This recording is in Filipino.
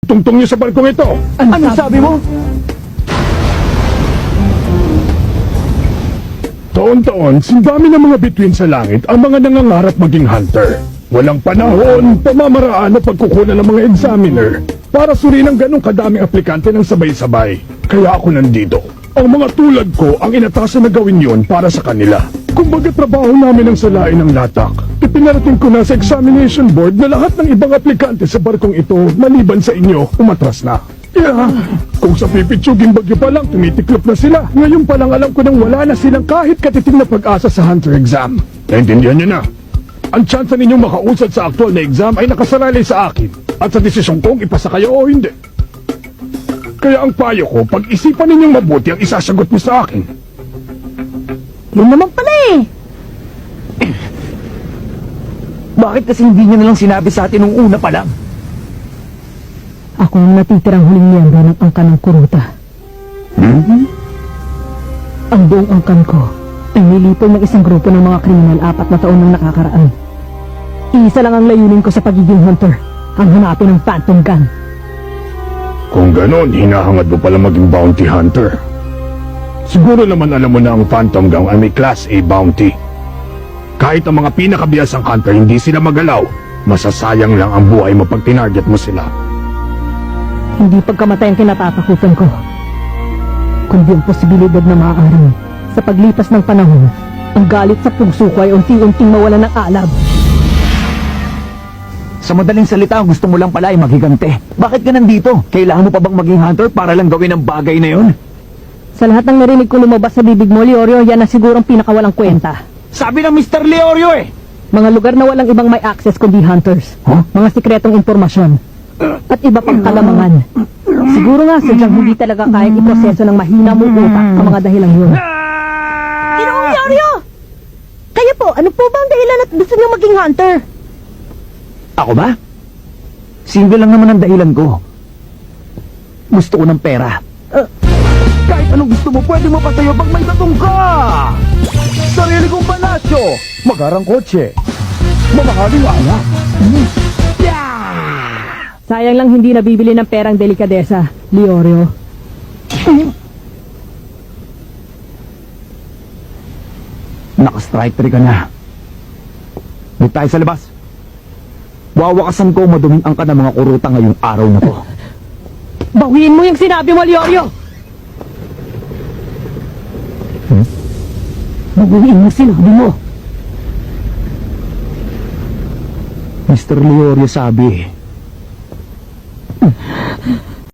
Tungtong niyo sa barkong ito. Anong sabi mo? Taon-taon, sindami ng mga bituin sa langit ang mga nangangarap maging hunter. Walang panahon, pamamaraan o pagkukunan ng mga examiner para suriin ang ganong kadaming aplikante ng sabay-sabay. Kaya ako nandito. Ang mga tulad ko ang inatasan na gawin yon para sa kanila. Kumbaga trabaho namin ang salain ng latak. Ipinarating ko na sa examination board na lahat ng ibang aplikante sa barkong ito maliban sa inyo, umatras na. Kung sa pipitsuging bagyo pa lang, tumitiklop na sila. Ngayon pa lang alam ko nang wala na silang kahit katiting na pag-asa sa Hunter exam. Naintindihan niyo na. Ang tsansa ninyong makausad sa aktual na exam ay nakasalalay sa akin at sa desisyon kong ipasa kayo o hindi. Kaya ang payo ko, pag-isipan ninyong mabuti ang isasagot mo sa akin. Yun naman pala eh. Bakit kasi hindi niyo nalang sinabi sa atin nung una pa lang? Ako ang natitirang huling miyembro ng angkan ng kuruta. Ang buong angkan ko ay nilipol ng isang grupo ng mga kriminal 4 na taon nang nakakaraan. Isa lang ang layunin ko sa pagiging hunter, ang hanapin ng Phantom Gun. Kung ganon, hinahangad mo pala maging bounty hunter. Siguro naman alam mo na ang Phantom Gang ay may Class A bounty. Kahit ang mga pinakabiyasang hunter hindi sila magalaw, masasayang lang ang buhay mo pag tinarget mo sila. Hindi pagkamatay ang kinatatakutan ko, kundi ang posibilidad na maaaring sa paglipas ng panahon, ang galit sa puso ko ay unti-unting mawala ng alab. Sa madaling salita, gusto mo lang pala ay maghigante. Bakit ka nandito? Kailangan mo pa bang maging hunter para lang gawin ang bagay na yon? Sa lahat ng narinig ko lumabas sa bibig mo, Leorio, yan na siguro ang pinakawalang kwenta. Sabi ng Mr. Leorio eh! Mga lugar na walang ibang may access kundi hunters. Mga sikretong impormasyon. At iba pang kalamangan. Siguro nga sadyang hindi talaga kayang iproseso ng mahina mong utak ang mga dahilan yun. Ginoong Leorio! Kaya po, ano po ba ang dahilan at gusto niyo maging hunter? Ako ba? Simple lang naman ang dahilan ko. Gusto ko ng pera. Kahit anong gusto mo, pwede mo pa sa'yo pag may tatong ka! Sarili kong palasyo! Magarang kotse! Mamahaling anak! Sayang lang hindi nabibili ng perang delikadesa, Leorio. Naka-strike 3 ka na. Dito tayo sa labas. Wawakasan ko maduming ang ka ng mga kuruta ngayong araw na to. Bawiin mo yung sinabi mo, Leorio! Bawiin mo sinabi mo! Mr. Leorio sabi,